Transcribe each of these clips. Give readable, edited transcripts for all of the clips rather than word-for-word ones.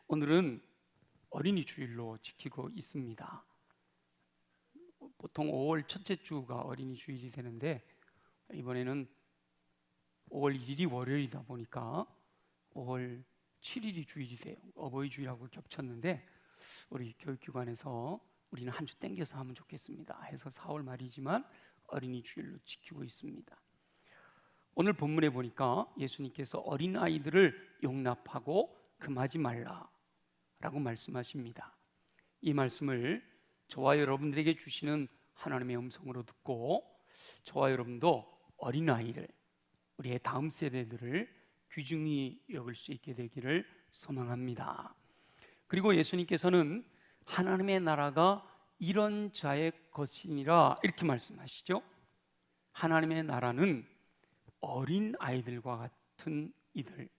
오늘은 어린이 주일로 지키고 있습니다. 보통 5월 첫째 주가 어린이 주일이 되는데 이번에는 5월 1일이 월요일이다 보니까 5월 7일이 주일이 돼요. 어버이 주일하고 겹쳤는데 우리 교육기관에서 우리는 한 주 땡겨서 하면 좋겠습니다 해서 4월 말이지만 어린이 주일로 지키고 있습니다. 오늘 본문에 보니까 예수님께서 어린아이들을 용납하고 금하지 말라라고 말씀하십니다. 이 말씀을 저와 여러분들에게 주시는 하나님의 음성으로 듣고 저와 여러분도 어린아이를, 우리의 다음 세대들을 귀중히 여길 수 있게 되기를 소망합니다. 그리고 예수님께서는 하나님의 나라가 이런 자의 것이니라 이렇게 말씀하시죠. 하나님의 나라는 어린아이들과 같은 이들,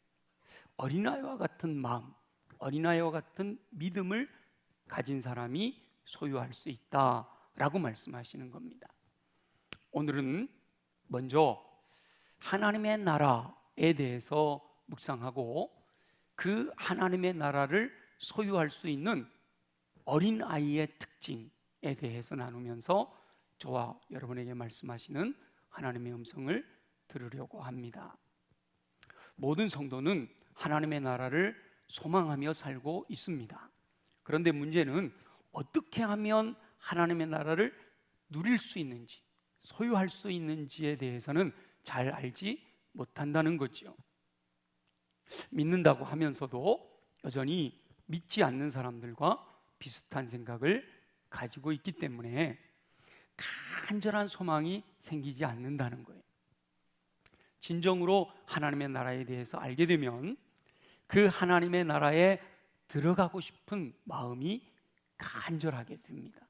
어린아이와 같은 마음, 어린아이와 같은 믿음을 가진 사람이 소유할 수 있다라고 말씀하시는 겁니다. 오늘은 먼저 하나님의 나라에 대해서 묵상하고 그 하나님의 나라를 소유할 수 있는 어린아이의 특징에 대해서 나누면서 저와 여러분에게 말씀하시는 하나님의 음성을 들으려고 합니다. 모든 성도는 하나님의 나라를 소망하며 살고 있습니다. 그런데 문제는 어떻게 하면 하나님의 나라를 누릴 수 있는지, 소유할 수 있는지에 대해서는 잘 알지 못한다는 거죠. 믿는다고 하면서도 여전히 믿지 않는 사람들과 비슷한 생각을 가지고 있기 때문에 간절한 소망이 생기지 않는다는 거예요. 진정으로 하나님의 나라에 대해서 알게 되면 그 하나님의 나라에 들어가고 싶은 마음이 간절하게 됩니다.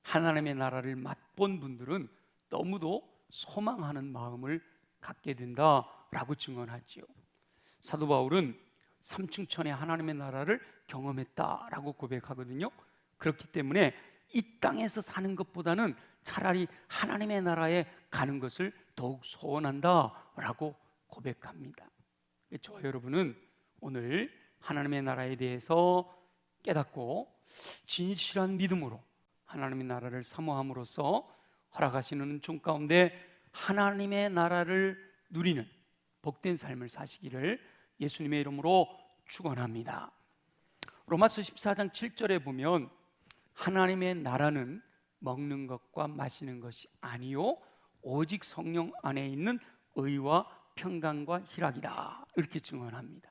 하나님의 나라를 맛본 분들은 너무도 소망하는 마음을 갖게 된다라고 증언하지요. 사도 바울은 삼층천의 하나님의 나라를 경험했다라고 고백하거든요. 그렇기 때문에 이 땅에서 사는 것보다는 차라리 하나님의 나라에 가는 것을 더욱 소원한다라고 고백합니다. 저와 여러분은 오늘 하나님의 나라에 대해서 깨닫고 진실한 믿음으로 하나님의 나라를 사모함으로써 허락하시는 은총 가운데 하나님의 나라를 누리는 복된 삶을 사시기를 예수님의 이름으로 축원합니다. 로마서 14장 7절에 보면 하나님의 나라는 먹는 것과 마시는 것이 아니요 오직 성령 안에 있는 의와 평강과 희락이다 이렇게 증언합니다.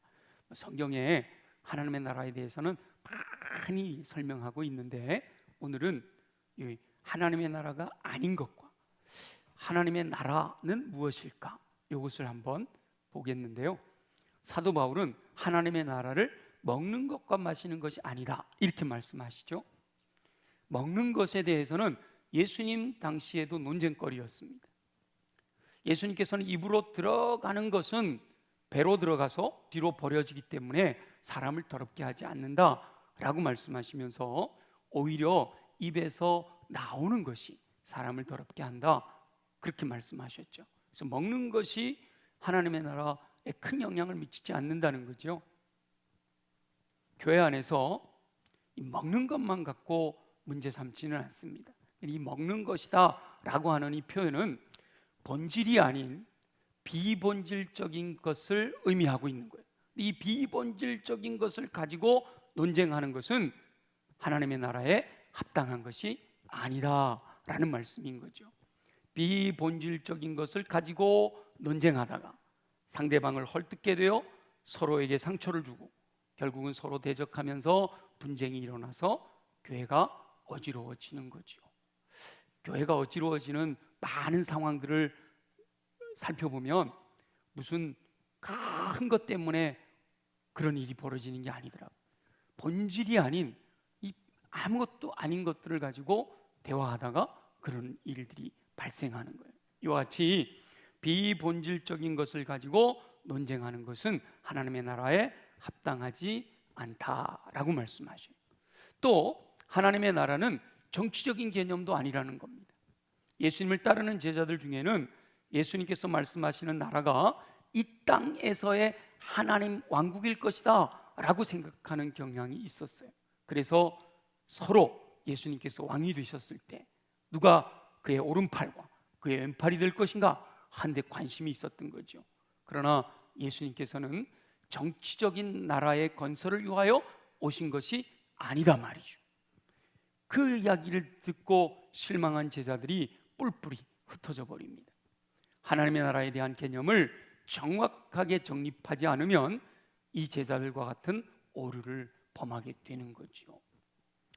성경에 하나님의 나라에 대해서는 많이 설명하고 있는데 오늘은 하나님의 나라가 아닌 것과 하나님의 나라는 무엇일까? 이것을 한번 보겠는데요. 사도 바울은 하나님의 나라를 먹는 것과 마시는 것이 아니다 이렇게 말씀하시죠. 먹는 것에 대해서는 예수님 당시에도 논쟁거리였습니다. 예수님께서는 입으로 들어가는 것은 배로 들어가서 뒤로 버려지기 때문에 사람을 더럽게 하지 않는다라고 말씀하시면서 오히려 입에서 나오는 것이 사람을 더럽게 한다 그렇게 말씀하셨죠. 그래서 먹는 것이 하나님의 나라에 큰 영향을 미치지 않는다는 거죠. 교회 안에서 이 먹는 것만 갖고 문제 삼지는 않습니다. 이 먹는 것이다 라고 하는 이 표현은 본질이 아닌 비본질적인 것을 의미하고 있는 거예요. 이 비본질적인 것을 가지고 논쟁하는 것은 하나님의 나라에 합당한 것이 아니라라는 말씀인 거죠. 비본질적인 것을 가지고 논쟁하다가 상대방을 헐뜯게 되어 서로에게 상처를 주고 결국은 서로 대적하면서 분쟁이 일어나서 교회가 어지러워지는 거죠. 교회가 어지러워지는 많은 상황들을 살펴보면 무슨 큰 것 때문에 그런 일이 벌어지는 게 아니더라고요. 본질이 아닌 이 아무것도 아닌 것들을 가지고 대화하다가 그런 일들이 발생하는 거예요. 이와 같이 비본질적인 것을 가지고 논쟁하는 것은 하나님의 나라에 합당하지 않다라고 말씀하셔요. 또 하나님의 나라는 정치적인 개념도 아니라는 겁니다. 예수님을 따르는 제자들 중에는 예수님께서 말씀하시는 나라가 이 땅에서의 하나님 왕국일 것이다 라고 생각하는 경향이 있었어요. 그래서 서로 예수님께서 왕이 되셨을 때 누가 그의 오른팔과 그의 왼팔이 될 것인가 한데 관심이 있었던 거죠. 그러나 예수님께서는 정치적인 나라의 건설을 위하여 오신 것이 아니다 말이죠. 그 이야기를 듣고 실망한 제자들이 뿔뿔이 흩어져 버립니다. 하나님의 나라에 대한 개념을 정확하게 정립하지 않으면 이 제자들과 같은 오류를 범하게 되는 거죠.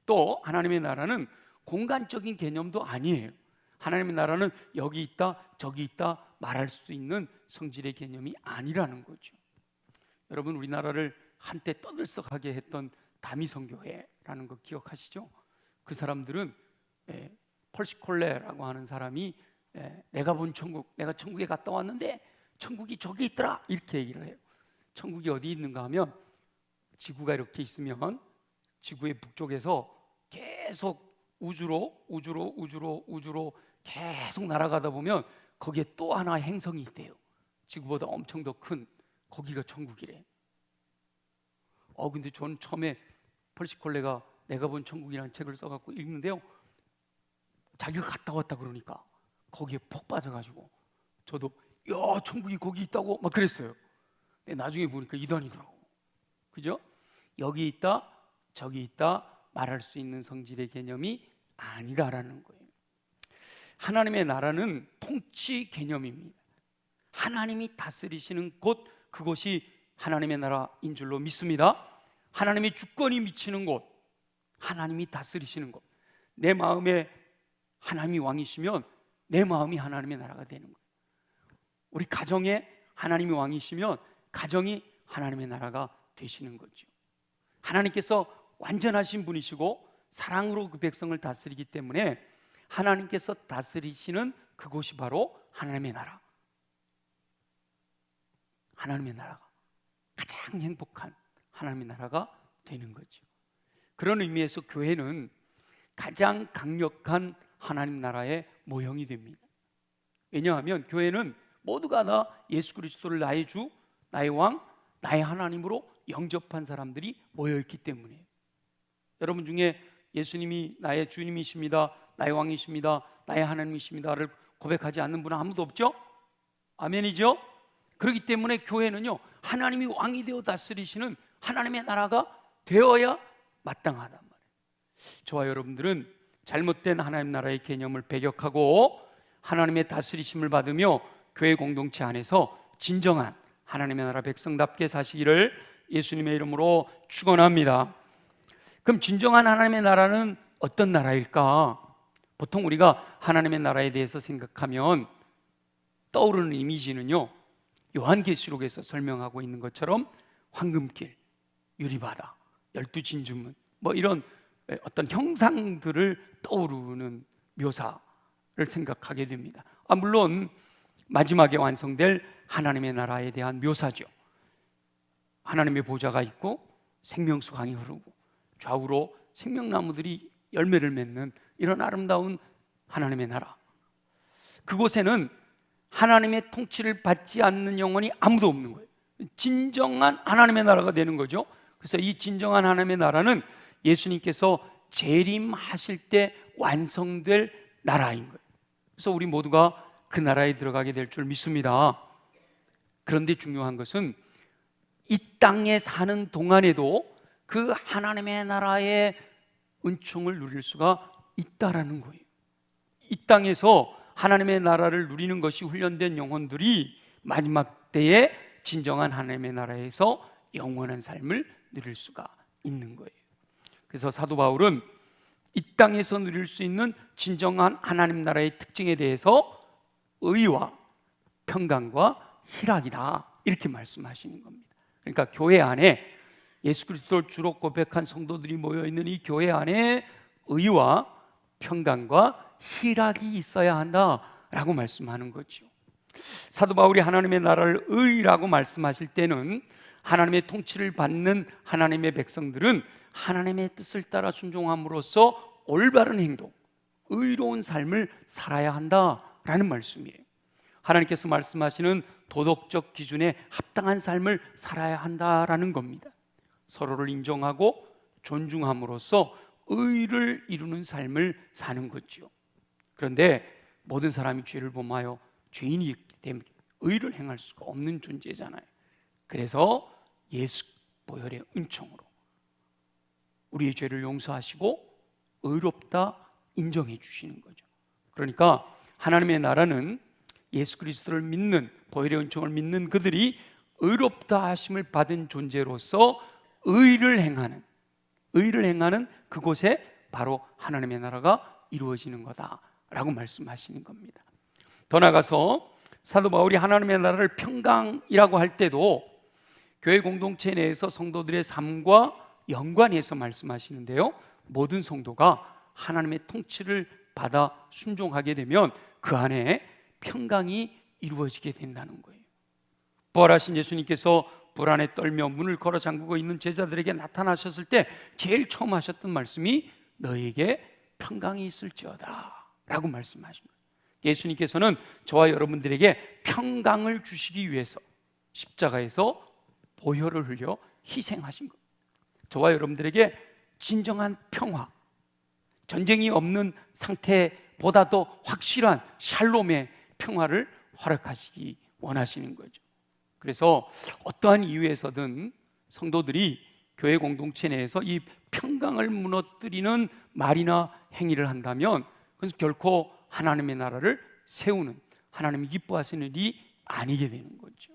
또 하나님의 나라는 공간적인 개념도 아니에요. 하나님의 나라는 여기 있다 저기 있다 말할 수 있는 성질의 개념이 아니라는 거죠. 여러분, 우리나라를 한때 떠들썩하게 했던 다미성교회라는 거 기억하시죠? 그 사람들은 펄시콜레라고 하는 사람이 내가 본 천국, 내가 천국에 갔다 왔는데 천국이 저기 있더라 이렇게 얘기를 해요. 천국이 어디 있는가 하면 지구가 이렇게 있으면 지구의 북쪽에서 계속 우주로 계속 날아가다 보면 거기에 또 하나 행성이 있대요. 지구보다 엄청 더 큰, 거기가 천국이래. 근데 저는 처음에 펄시콜레가 내가 본 천국이라는 책을 써갖고 읽는데요, 자기가 갔다 왔다 그러니까 거기에 폭 빠져가지고 저도 야 천국이 거기 있다고 막 그랬어요. 근데 나중에 보니까 이단이더라고. 그죠? 여기 있다 저기 있다 말할 수 있는 성질의 개념이 아니다라는 거예요. 하나님의 나라는 통치 개념입니다. 하나님이 다스리시는 곳, 그곳이 하나님의 나라인 줄로 믿습니다. 하나님의 주권이 미치는 곳, 하나님이 다스리시는 곳. 내 마음에 하나님이 왕이시면 내 마음이 하나님의 나라가 되는 거예요. 우리 가정에 하나님이 왕이시면 가정이 하나님의 나라가 되시는 거죠. 하나님께서 완전하신 분이시고 사랑으로 그 백성을 다스리기 때문에 하나님께서 다스리시는 그곳이 바로 하나님의 나라. 하나님의 나라가 가장 행복한 하나님의 나라가 되는 거죠. 그런 의미에서 교회는 가장 강력한 하나님 나라의 모형이 됩니다. 왜냐하면 교회는 모두가 다 예수 그리스도를 나의 주, 나의 왕, 나의 하나님으로 영접한 사람들이 모여있기 때문이에요. 여러분 중에 예수님이 나의 주님이십니다, 나의 왕이십니다, 나의 하나님이십니다를 고백하지 않는 분은 아무도 없죠? 아멘이죠? 그렇기 때문에 교회는요, 하나님이 왕이 되어 다스리시는 하나님의 나라가 되어야 마땅하단 말이에요. 저와 여러분들은 잘못된 하나님 나라의 개념을 배격하고 하나님의 다스리심을 받으며 교회 공동체 안에서 진정한 하나님의 나라 백성답게 사시기를 예수님의 이름으로 축원합니다. 그럼 진정한 하나님의 나라는 어떤 나라일까? 보통 우리가 하나님의 나라에 대해서 생각하면 떠오르는 이미지는요, 요한계시록에서 설명하고 있는 것처럼 황금길, 유리바다, 12진주문 뭐 이런 어떤 형상들을 떠오르는 묘사를 생각하게 됩니다. 물론 마지막에 완성될 하나님의 나라에 대한 묘사죠. 하나님의 보좌가 있고 생명수 강이 흐르고 좌우로 생명나무들이 열매를 맺는 이런 아름다운 하나님의 나라. 그곳에는 하나님의 통치를 받지 않는 영혼이 아무도 없는 거예요. 진정한 하나님의 나라가 되는 거죠. 그래서 이 진정한 하나님의 나라는 예수님께서 재림하실 때 완성될 나라인 거예요. 그래서 우리 모두가 그 나라에 들어가게 될 줄 믿습니다. 그런데 중요한 것은 이 땅에 사는 동안에도 그 하나님의 나라의 은총을 누릴 수가 있다라는 거예요. 이 땅에서 하나님의 나라를 누리는 것이 훈련된 영혼들이 마지막 때에 진정한 하나님의 나라에서 영원한 삶을 누릴 수가 있는 거예요. 그래서 사도 바울은 이 땅에서 누릴 수 있는 진정한 하나님 나라의 특징에 대해서 의와 평강과 희락이다 이렇게 말씀하시는 겁니다. 그러니까 교회 안에 예수 그리스도를 주로 고백한 성도들이 모여있는 이 교회 안에 의와 평강과 희락이 있어야 한다라고 말씀하는 거죠. 사도 바울이 하나님의 나라를 의라고 말씀하실 때는 하나님의 통치를 받는 하나님의 백성들은 하나님의 뜻을 따라 순종함으로써 올바른 행동, 의로운 삶을 살아야 한다라는 말씀이에요. 하나님께서 말씀하시는 도덕적 기준에 합당한 삶을 살아야 한다라는 겁니다. 서로를 인정하고 존중함으로써 의를 이루는 삶을 사는 거죠. 그런데 모든 사람이 죄를 범하여 죄인이기 때문에 의를 행할 수가 없는 존재잖아요. 그래서 예수 보혈의 은총으로 우리의 죄를 용서하시고 의롭다 인정해 주시는 거죠. 그러니까 하나님의 나라는 예수 그리스도를 믿는, 보혈의 은총을 믿는 그들이 의롭다 하심을 받은 존재로서 의를 행하는 그곳에 바로 하나님의 나라가 이루어지는 거다라고 말씀하시는 겁니다. 더 나아가서 사도 바울이 하나님의 나라를 평강이라고 할 때도 교회 공동체 내에서 성도들의 삶과 연관해서 말씀하시는데요, 모든 성도가 하나님의 통치를 받아 순종하게 되면 그 안에 평강이 이루어지게 된다는 거예요. 부활하신 예수님께서 불안에 떨며 문을 걸어 잠그고 있는 제자들에게 나타나셨을 때 제일 처음 하셨던 말씀이 너에게 평강이 있을지어다 라고 말씀하신 거예요. 예수님께서는 저와 여러분들에게 평강을 주시기 위해서 십자가에서 보혈을 흘려 희생하신 거예요. 저와 여러분들에게 진정한 평화, 전쟁이 없는 상태보다도 확실한 샬롬의 평화를 허락하시기 원하시는 거죠. 그래서 어떠한 이유에서든 성도들이 교회 공동체 내에서 이 평강을 무너뜨리는 말이나 행위를 한다면 그것은 결코 하나님의 나라를 세우는, 하나님이 기뻐하시는 일이 아니게 되는 거죠.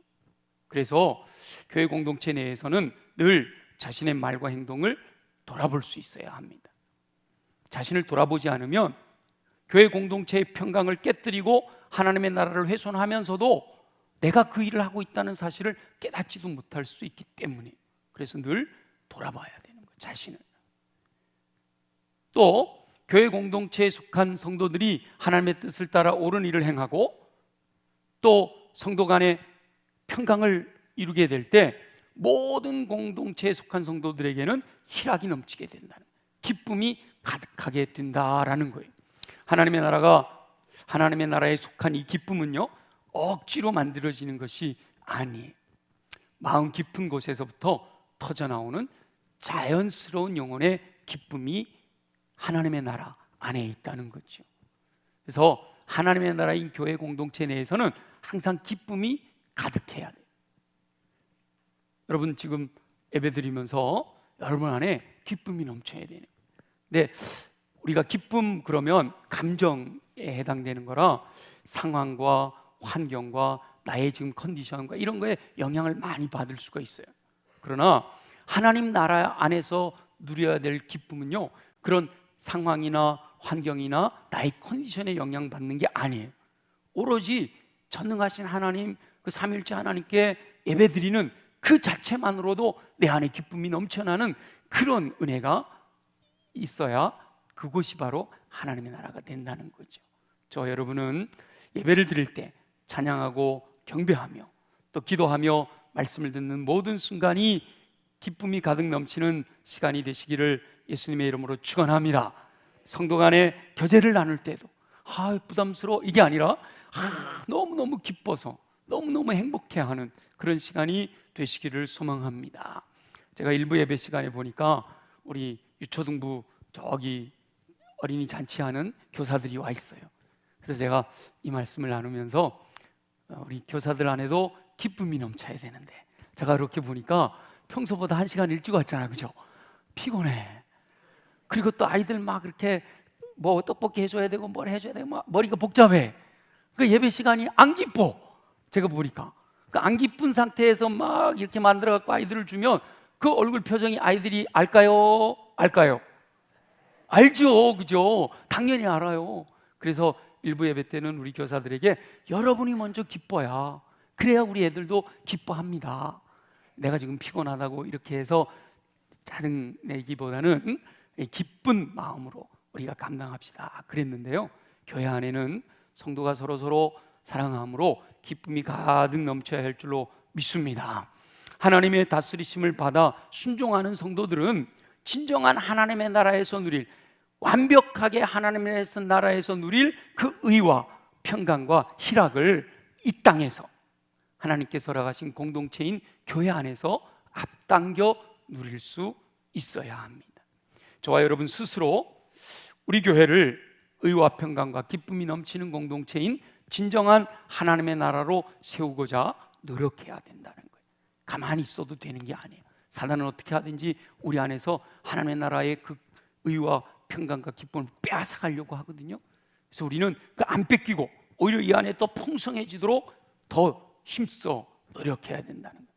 그래서 교회 공동체 내에서는 늘 자신의 말과 행동을 돌아볼 수 있어야 합니다. 자신을 돌아보지 않으면 교회 공동체의 평강을 깨뜨리고 하나님의 나라를 훼손하면서도 내가 그 일을 하고 있다는 사실을 깨닫지도 못할 수 있기 때문에, 그래서 늘 돌아봐야 되는 거예요, 자신을. 또 교회 공동체에 속한 성도들이 하나님의 뜻을 따라 옳은 일을 행하고 또 성도 간의 평강을 이루게 될 때 모든 공동체에 속한 성도들에게는 희락이 넘치게 된다는, 기쁨이 가득하게 된다라는 거예요. 하나님의 나라에 속한 이 기쁨은요, 억지로 만들어지는 것이 아니에요. 마음 깊은 곳에서부터 터져나오는 자연스러운 영혼의 기쁨이 하나님의 나라 안에 있다는 거죠. 그래서 하나님의 나라인 교회 공동체 내에서는 항상 기쁨이 가득해야 돼요. 여러분 지금 예배드리면서 여러분 안에 기쁨이 넘쳐야 돼요. 근데 우리가 기쁨 그러면 감정에 해당되는 거라 상황과 환경과 나의 지금 컨디션과 이런 거에 영향을 많이 받을 수가 있어요. 그러나 하나님 나라 안에서 누려야 될 기쁨은요, 그런 상황이나 환경이나 나의 컨디션에 영향받는 게 아니에요. 오로지 전능하신 하나님, 그 삼위일체 하나님께 예배드리는 그 자체만으로도 내 안에 기쁨이 넘쳐나는 그런 은혜가 있어야 그곳이 바로 하나님의 나라가 된다는 거죠. 저 여러분은 예배를 드릴 때 찬양하고 경배하며 또 기도하며 말씀을 듣는 모든 순간이 기쁨이 가득 넘치는 시간이 되시기를 예수님의 이름으로 축원합니다. 성도 간에 교제를 나눌 때도 부담스러워 이게 아니라 너무너무 기뻐서 너무너무 행복해하는 그런 시간이 되시기를 소망합니다. 제가 일부 예배 시간에 보니까 우리 유초등부 저기 어린이 잔치하는 교사들이 와 있어요. 그래서 제가 이 말씀을 나누면서 우리 교사들 안에도 기쁨이 넘쳐야 되는데 제가 이렇게 보니까 평소보다 1시간 일찍 왔잖아요, 그죠? 피곤해. 그리고 또 아이들 막 이렇게 뭐 떡볶이 해줘야 되고 뭘 해줘야 되고 막 머리가 복잡해. 그 예배 시간이 안 기뻐. 제가 보니까 그 안 기쁜 상태에서 막 이렇게 만들어 갖고 아이들을 주면 그 얼굴 표정이 아이들이 알까요? 알죠, 그죠? 당연히 알아요. 그래서 일부 예배 때는 우리 교사들에게 여러분이 먼저 기뻐야, 그래야 우리 애들도 기뻐합니다. 내가 지금 피곤하다고 이렇게 해서 짜증 내기보다는 기쁜 마음으로 우리가 감당합시다 그랬는데요, 교회 안에는 성도가 서로 사랑함으로 기쁨이 가득 넘쳐야 할 줄로 믿습니다. 하나님의 다스리심을 받아 순종하는 성도들은 진정한 하나님의 나라에서 누릴, 완벽하게 하나님의 나라에서 누릴 그 의와 평강과 희락을 이 땅에서 하나님께서 허락하신 공동체인 교회 안에서 앞당겨 누릴 수 있어야 합니다. 저와 여러분 스스로 우리 교회를 의와 평강과 기쁨이 넘치는 공동체인 진정한 하나님의 나라로 세우고자 노력해야 된다는 거예요. 가만히 있어도 되는 게 아니에요. 사단은 어떻게 하든지 우리 안에서 하나님의 나라의 그 의와 평강과 기쁨을 빼앗아가려고 하거든요. 그래서 우리는 그 안 뺏기고 오히려 이 안에 더 풍성해지도록 더 힘써 노력해야 된다는 거예요.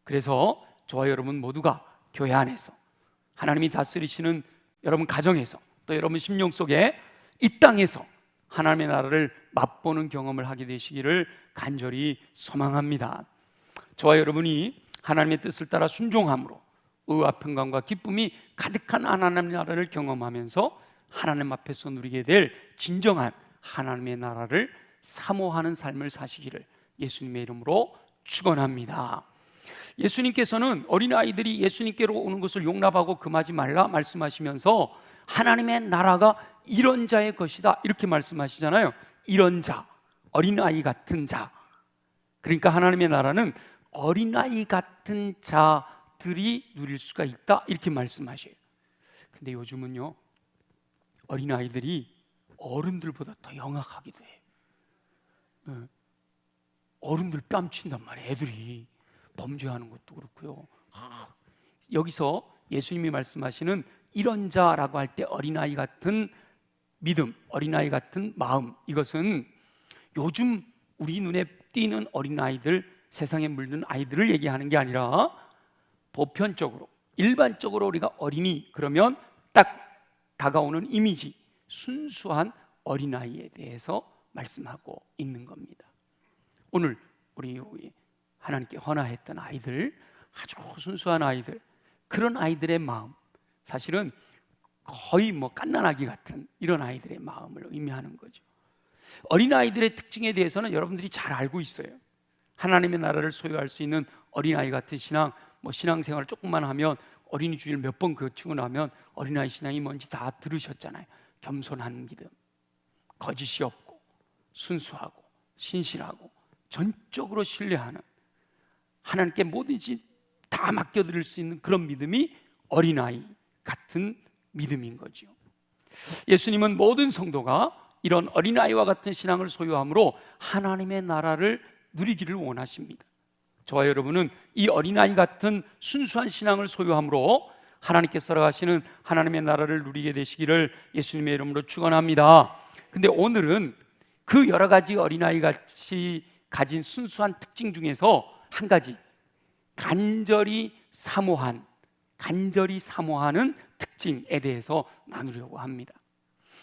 그래서 저와 여러분 모두가 교회 안에서 하나님이 다스리시는 여러분 가정에서 또 여러분 심령 속에 이 땅에서 하나님의 나라를 맛보는 경험을 하게 되시기를 간절히 소망합니다. 저와 여러분이 하나님의 뜻을 따라 순종함으로 의와 평강과 기쁨이 가득한 하나님의 나라를 경험하면서 하나님 앞에서 누리게 될 진정한 하나님의 나라를 사모하는 삶을 사시기를 예수님의 이름으로 축원합니다. 예수님께서는 어린아이들이 예수님께로 오는 것을 용납하고 금하지 말라 말씀하시면서 하나님의 나라가 이런 자의 것이다 이렇게 말씀하시잖아요. 이런 자, 어린아이 같은 자. 그러니까 하나님의 나라는 어린아이 같은 자들이 누릴 수가 있다 이렇게 말씀하셔요. 근데 요즘은요, 어린아이들이 어른들보다 더 영악하기도 해요. 어른들 뺨친단 말이에요. 애들이 범죄하는 것도 그렇고요. 여기서 예수님이 말씀하시는 이런 자라고 할 때 어린아이 같은 믿음, 어린아이 같은 마음, 이것은 요즘 우리 눈에 띄는 어린아이들, 세상에 물든 아이들을 얘기하는 게 아니라 보편적으로, 일반적으로 우리가 어린이 그러면 딱 다가오는 이미지, 순수한 어린아이에 대해서 말씀하고 있는 겁니다. 오늘 우리 하나님께 헌화했던 아이들, 아주 순수한 아이들, 그런 아이들의 마음, 사실은 거의 갓난아기 같은 이런 아이들의 마음을 의미하는 거죠. 어린아이들의 특징에 대해서는 여러분들이 잘 알고 있어요. 하나님의 나라를 소유할 수 있는 어린아이 같은 신앙, 신앙생활을 조금만 하면 어린이 주일 몇 번 거치고 나면 어린아이 신앙이 뭔지 다 들으셨잖아요. 겸손한 믿음, 거짓이 없고 순수하고 신실하고 전적으로 신뢰하는, 하나님께 뭐든지 다 맡겨드릴 수 있는 그런 믿음이 어린아이 같은 믿음인 거죠. 예수님은 모든 성도가 이런 어린아이와 같은 신앙을 소유함으로 하나님의 나라를 누리기를 원하십니다. 저와 여러분은 이 어린아이 같은 순수한 신앙을 소유함으로 하나님께 살아가시는 하나님의 나라를 누리게 되시기를 예수님의 이름으로 축원합니다. 근데 오늘은 그 여러 가지 어린아이 같이 가진 순수한 특징 중에서 한 가지, 간절히 사모하는 특징에 대해서 나누려고 합니다.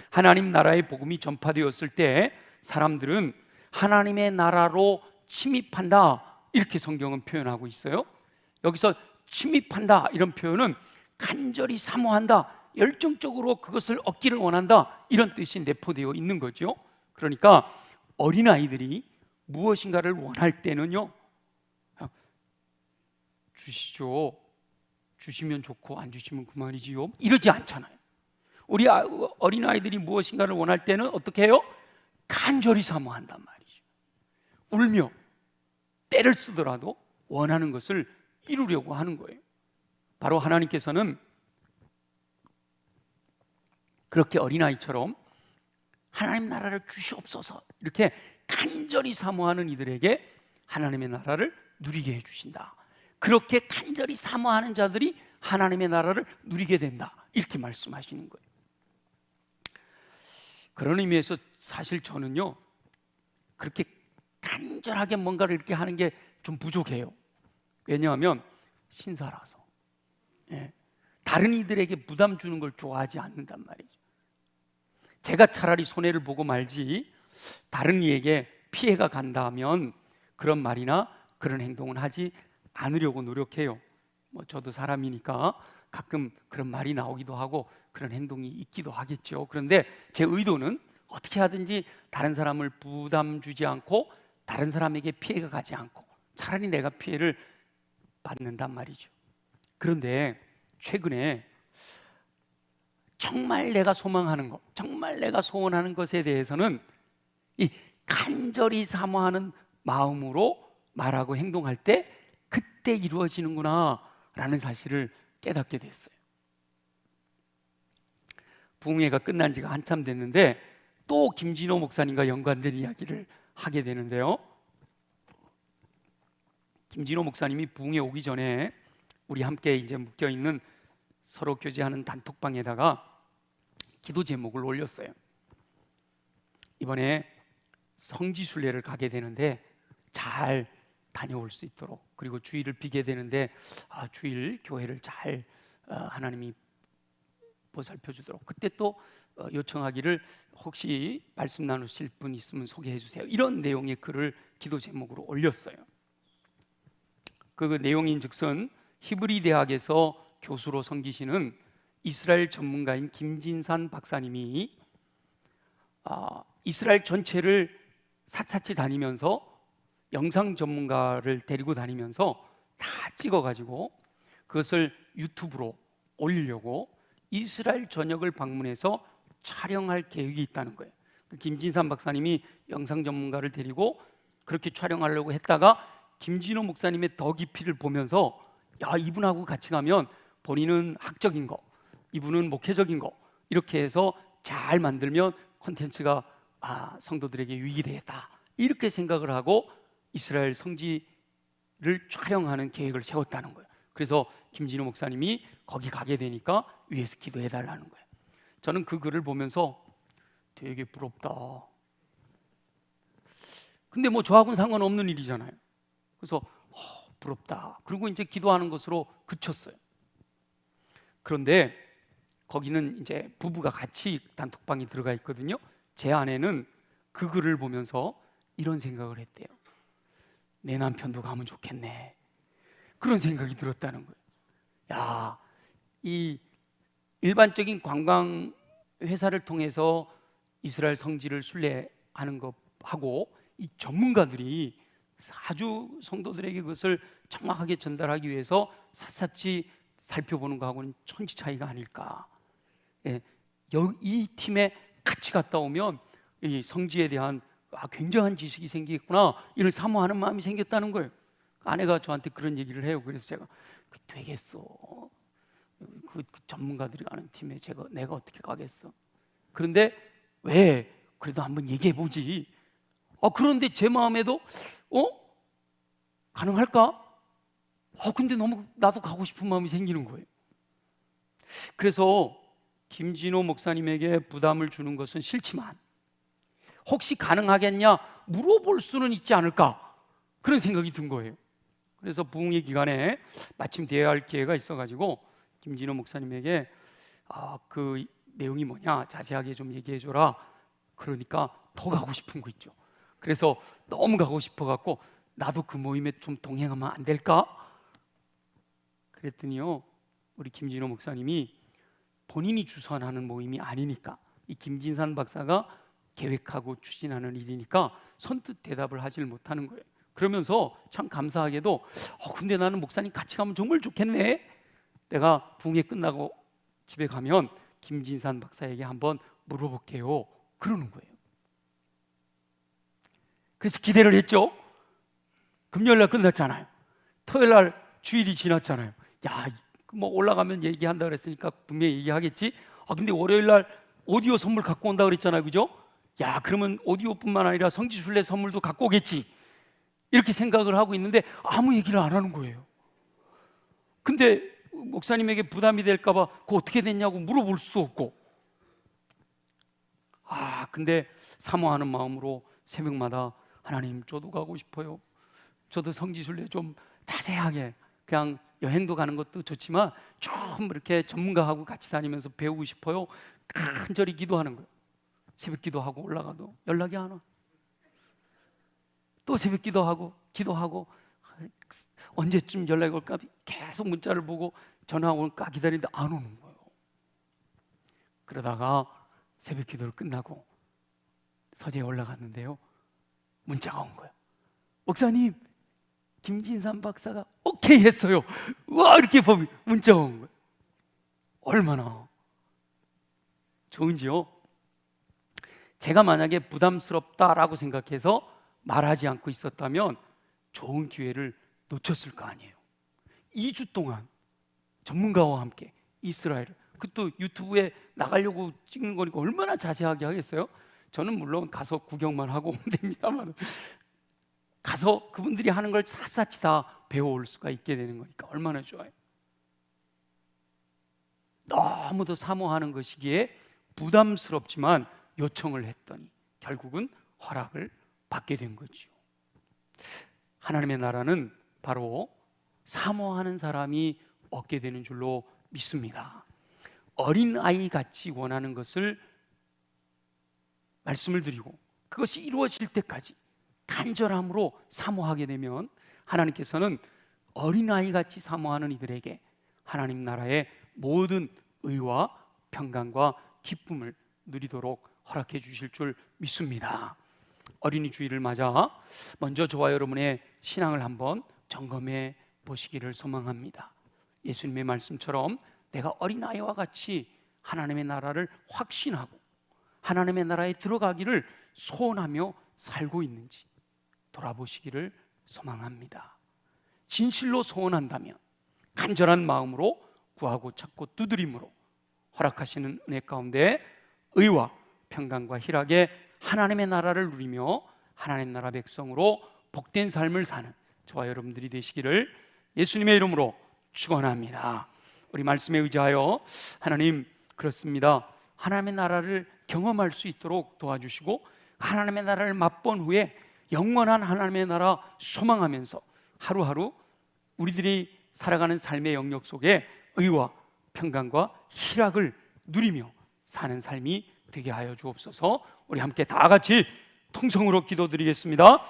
하나님 나라의 복음이 전파되었을 때 사람들은 하나님의 나라로 침입한다 이렇게 성경은 표현하고 있어요. 여기서 침입한다 이런 표현은 간절히 사모한다, 열정적으로 그것을 얻기를 원한다 이런 뜻이 내포되어 있는 거죠. 그러니까 어린아이들이 무엇인가를 원할 때는요, 주시죠, 주시면 좋고 안 주시면 그만이지요 이러지 않잖아요. 우리 어린아이들이 무엇인가를 원할 때는 어떻게 해요? 간절히 사모한단 말이죠. 울며 때를 쓰더라도 원하는 것을 이루려고 하는 거예요. 바로 하나님께서는 그렇게 어린아이처럼 하나님 나라를 주시옵소서 이렇게 간절히 사모하는 이들에게 하나님의 나라를 누리게 해주신다. 그렇게 간절히 사모하는 자들이 하나님의 나라를 누리게 된다 이렇게 말씀하시는 거예요. 그런 의미에서 사실 저는요, 그렇게 간절하게 뭔가를 이렇게 하는 게 좀 부족해요. 왜냐하면 신사라서, 다른 이들에게 부담 주는 걸 좋아하지 않는단 말이죠. 제가 차라리 손해를 보고 말지 다른 이에게 피해가 간다면 그런 말이나 그런 행동은 하지 않으려고 노력해요. 저도 사람이니까 가끔 그런 말이 나오기도 하고 그런 행동이 있기도 하겠죠. 그런데 제 의도는 어떻게 하든지 다른 사람을 부담 주지 않고 다른 사람에게 피해가 가지 않고 차라리 내가 피해를 받는단 말이죠. 그런데 최근에 정말 내가 소망하는 것, 정말 내가 소원하는 것에 대해서는 이 간절히 사모하는 마음으로 말하고 행동할 때 그때 이루어지는구나 라는 사실을 깨닫게 됐어요. 부흥회가 끝난 지가 한참 됐는데 또 김진호 목사님과 연관된 이야기를 하게 되는데요. 김진호 목사님이 부흥회 오기 전에 우리 함께 이제 묶여 있는 서로 교제하는 단톡방에다가 기도 제목을 올렸어요. 이번에 성지순례를 가게 되는데 잘 다녀올 수 있도록, 그리고 주일을 비게 되는데 주일 교회를 잘 하나님이 보살펴 주도록, 그때 또 요청하기를 혹시 말씀 나누실 분 있으면 소개해 주세요, 이런 내용의 글을 기도 제목으로 올렸어요. 그 내용인즉슨 히브리 대학에서 교수로 섬기시는 이스라엘 전문가인 김진산 박사님이 이스라엘 전체를 샅샅이 다니면서 영상 전문가를 데리고 다니면서 다 찍어가지고 그것을 유튜브로 올리려고 이스라엘 전역을 방문해서 촬영할 계획이 있다는 거예요. 김진산 박사님이 영상 전문가를 데리고 그렇게 촬영하려고 했다가 김진호 목사님의 더 깊이를 보면서 야, 이분하고 같이 가면 본인은 학적인 거, 이분은 목회적인 거, 이렇게 해서 잘 만들면 콘텐츠가 성도들에게 유익이 되겠다, 이렇게 생각을 하고 이스라엘 성지를 촬영하는 계획을 세웠다는 거예요. 그래서 김진호 목사님이 거기 가게 되니까 위에서 기도해 달라는 거예요. 저는 그 글을 보면서 되게 부럽다. 근데 뭐 저하고는 상관없는 일이잖아요. 그래서 부럽다. 그리고 이제 기도하는 것으로 그쳤어요. 그런데 거기는 이제 부부가 같이 단톡방에 들어가 있거든요. 제 아내는 그 글을 보면서 이런 생각을 했대요. 내 남편도 가면 좋겠네, 그런 생각이 들었다는 거예요. 야, 이 일반적인 관광 회사를 통해서 이스라엘 성지를 순례하는 것하고 이 전문가들이 아주 성도들에게 그것을 정확하게 전달하기 위해서 샅샅이 살펴보는 것하고는 천지 차이가 아닐까. 이 팀에 같이 갔다 오면 이 성지에 대한 굉장한 지식이 생기겠구나, 이를 사모하는 마음이 생겼다는 거예요. 아내가 저한테 그런 얘기를 해요. 그래서 제가 되겠어, 그 전문가들이 가는 팀에 내가 어떻게 가겠어. 그런데 왜 그래도 한번 얘기해 보지. 그런데 제 마음에도 가능할까? 근데 너무 나도 가고 싶은 마음이 생기는 거예요. 그래서 김진호 목사님에게 부담을 주는 것은 싫지만 혹시 가능하겠냐 물어볼 수는 있지 않을까, 그런 생각이 든 거예요. 그래서 부흥회 기간에 마침 대화할 기회가 있어가지고 김진호 목사님에게 그 내용이 뭐냐 자세하게 좀 얘기해 줘라. 그러니까 더 가고 싶은 거 있죠. 그래서 너무 가고 싶어 갖고 나도 그 모임에 좀 동행하면 안 될까? 그랬더니요, 우리 김진호 목사님이 본인이 주선하는 모임이 아니니까, 이 김진산 박사가 계획하고 추진하는 일이니까 선뜻 대답을 하질 못하는 거예요. 그러면서 참 감사하게도 근데 나는 목사님 같이 가면 정말 좋겠네, 내가 부흥회 끝나고 집에 가면 김진산 박사에게 한번 물어볼게요, 그러는 거예요. 그래서 기대를 했죠. 금요일날 끝났잖아요. 토요일날 주일이 지났잖아요. 야, 뭐 올라가면 얘기한다 그랬으니까 분명히 얘기하겠지. 근데 월요일날 오디오 선물 갖고 온다 그랬잖아요, 그죠? 야, 그러면 오디오뿐만 아니라 성지순례 선물도 갖고 오겠지, 이렇게 생각을 하고 있는데 아무 얘기를 안 하는 거예요. 근데 목사님에게 부담이 될까 봐 그거 어떻게 됐냐고 물어볼 수도 없고, 근데 사모하는 마음으로 새벽마다 하나님, 저도 가고 싶어요. 저도 성지순례 좀 자세하게, 그냥 여행도 가는 것도 좋지만 좀 이렇게 전문가하고 같이 다니면서 배우고 싶어요. 간절히 기도하는 거예요. 새벽 기도하고 올라가도 연락이 안 와. 또 새벽 기도하고 언제쯤 연락이 올까 계속 문자를 보고 전화 올까 기다리는데 안 오는 거예요. 그러다가 새벽 기도를 끝나고 서재에 올라갔는데요, 문자가 온 거예요. 목사님, 김진산 박사가 오케이 했어요. 와, 이렇게 문자가 온 거예요. 얼마나 좋은지요. 제가 만약에 부담스럽다라고 생각해서 말하지 않고 있었다면 좋은 기회를 놓쳤을 거 아니에요. 2주 동안 전문가와 함께 이스라엘, 그것도 유튜브에 나가려고 찍는 거니까 얼마나 자세하게 하겠어요? 저는 물론 가서 구경만 하고 오면 됩니다만, 가서 그분들이 하는 걸 샅샅이 다 배워올 수가 있게 되는 거니까 얼마나 좋아요. 너무도 사모하는 것이기에 부담스럽지만 요청을 했더니 결국은 허락을 받게 된 거죠. 하나님의 나라는 바로 사모하는 사람이 얻게 되는 줄로 믿습니다. 어린아이 같이 원하는 것을 말씀을 드리고 그것이 이루어질 때까지 간절함으로 사모하게 되면 하나님께서는 어린아이 같이 사모하는 이들에게 하나님 나라의 모든 의와 평강과 기쁨을 누리도록 허락해 주실 줄 믿습니다. 어린이 주일을 맞아 먼저 저와 여러분의 신앙을 한번 점검해 보시기를 소망합니다. 예수님의 말씀처럼 내가 어린아이와 같이 하나님의 나라를 확신하고 하나님의 나라에 들어가기를 소원하며 살고 있는지 돌아보시기를 소망합니다. 진실로 소원한다면 간절한 마음으로 구하고 찾고 두드림으로 허락하시는 은혜 가운데 의와 평강과 희락의 하나님의 나라를 누리며 하나님 나라 백성으로 복된 삶을 사는 저와 여러분들이 되시기를 예수님의 이름으로 축원합니다. 우리 말씀에 의지하여 하나님, 그렇습니다, 하나님의 나라를 경험할 수 있도록 도와주시고 하나님의 나라를 맛본 후에 영원한 하나님의 나라 소망하면서 하루하루 우리들이 살아가는 삶의 영역 속에 의와 평강과 희락을 누리며 사는 삶이 되게 하여 주옵소서. 우리 함께 다 같이 통성으로 기도드리겠습니다.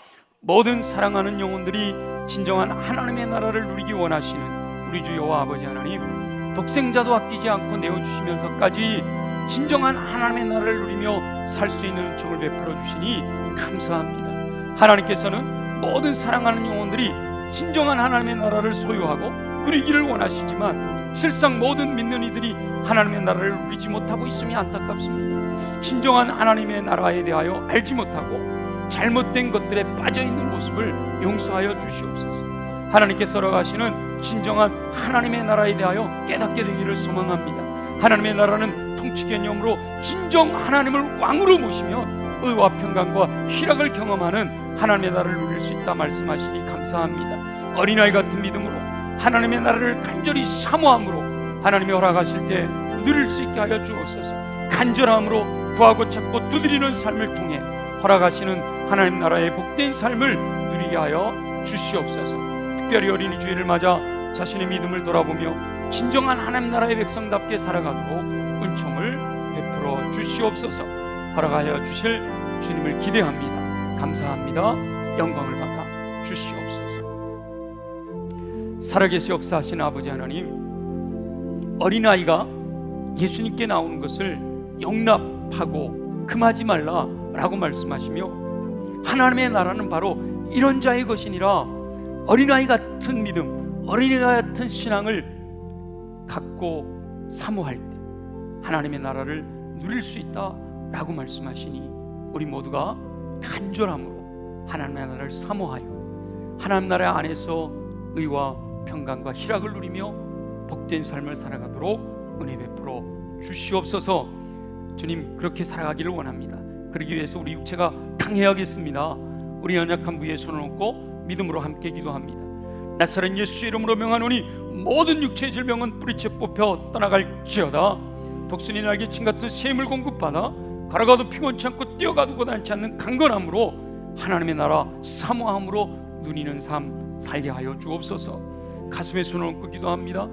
모든 사랑하는 영혼들이 진정한 하나님의 나라를 누리기 원하시는 우리 주 여호와 아버지 하나님, 독생자도 아끼지 않고 내어주시면서까지 진정한 하나님의 나라를 누리며 살 수 있는 은총을 베풀어 주시니 감사합니다. 하나님께서는 모든 사랑하는 영혼들이 진정한 하나님의 나라를 소유하고 누리기를 원하시지만 실상 모든 믿는 이들이 하나님의 나라를 누리지 못하고 있음이 안타깝습니다. 진정한 하나님의 나라에 대하여 알지 못하고 잘못된 것들에 빠져있는 모습을 용서하여 주시옵소서. 하나님께서 허락하시는 진정한 하나님의 나라에 대하여 깨닫게 되기를 소망합니다. 하나님의 나라는 통치 개념으로 진정 하나님을 왕으로 모시면 의와 평강과 희락을 경험하는 하나님의 나라를 누릴 수 있다 말씀하시니 감사합니다. 어린아이 같은 믿음으로 하나님의 나라를 간절히 사모함으로 하나님이 허락하실 때 누릴 수 있게 하여 주옵소서. 간절함으로 구하고 찾고 두드리는 삶을 통해 허락하시는 하나님 나라의 복된 삶을 누리게 하여 주시옵소서. 특별히 어린이 주일을 맞아 자신의 믿음을 돌아보며 진정한 하나님 나라의 백성답게 살아가도록 은총을 베풀어 주시옵소서. 허락하여 주실 주님을 기대합니다. 감사합니다. 영광을 받아 주시옵소서. 살아계시 역사하시는 아버지 하나님, 어린아이가 예수님께 나오는 것을 용납하고 금하지 말라라고 말씀하시며 하나님의 나라는 바로 이런 자의 것이니라 어린아이 같은 믿음, 어린아이 같은 신앙을 갖고 사모할 때 하나님의 나라를 누릴 수 있다라고 말씀하시니 우리 모두가 간절함으로 하나님의 나라를 사모하여 하나님 나라 안에서 의와 평강과 희락을 누리며 복된 삶을 살아가도록 은혜 베풀어 주시옵소서. 주님, 그렇게 살아가기를 원합니다. 그러기 위해서 우리 육체가 강해야겠습니다. 우리 연약한 부위에 손을 얹고 믿음으로 함께 기도합니다. 나사렛 예수의 이름으로 명하노니 모든 육체의 질병은 뿌리째 뽑혀 떠나갈지어다. 독수리 날개친 같은 셈을 공급받아 걸어가도 피곤치 않고 뛰어가도 고단치 않는 강건함으로 하나님의 나라 사모함으로 누리는 삶 살게 하여 주옵소서. 가슴에 손을 얹고 기도합니다.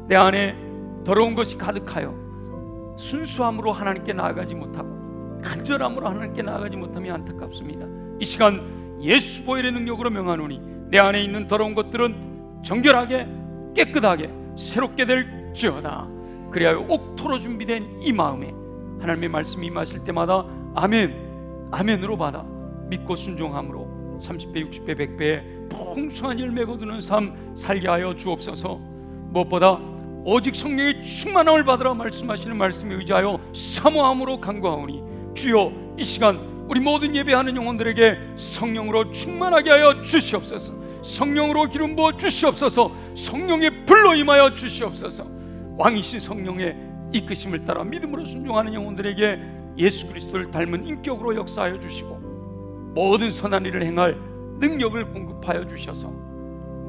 내 안에 더러운 것이 가득하여 순수함으로 하나님께 나아가지 못하고 간절함으로 하나님께 나아가지 못함이 안타깝습니다. 이 시간 예수 보혈의 능력으로 명하노니 내 안에 있는 더러운 것들은 정결하게 깨끗하게 새롭게 될지어다. 그리하여 옥토로 준비된 이 마음에 하나님의 말씀이 임하실 때마다 아멘, 아멘으로 받아 믿고 순종함으로 30배, 60배, 100배의 풍성한 열매 거두는 삶 살게 하여 주옵소서. 무엇보다 오직 성령의 충만함을 받으라 말씀하시는 말씀에 의지하여 사모함으로 간구하오니 주여, 이 시간 우리 모든 예배하는 영혼들에게 성령으로 충만하게 하여 주시옵소서. 성령으로 기름 부어 주시옵소서. 성령의 불로 임하여 주시옵소서. 왕이신 성령의 이끄심을 따라 믿음으로 순종하는 영혼들에게 예수 그리스도를 닮은 인격으로 역사하여 주시고 모든 선한 일을 행할 능력을 공급하여 주셔서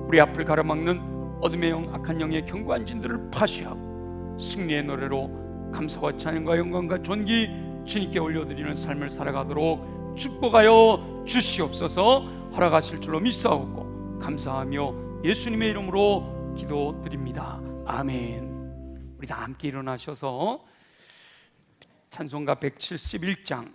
우리 앞을 가로막는 어둠의 영, 악한 영의 견고한 진들을 파쇄하고 승리의 노래로 감사와 찬양과 영광과 존귀 주님께 올려드리는 삶을 살아가도록 축복하여 주시옵소서. 허락하실 줄로 믿사옵고 감사하며 예수님의 이름으로 기도드립니다. 아멘. 우리 다 함께 일어나셔서 찬송가 171장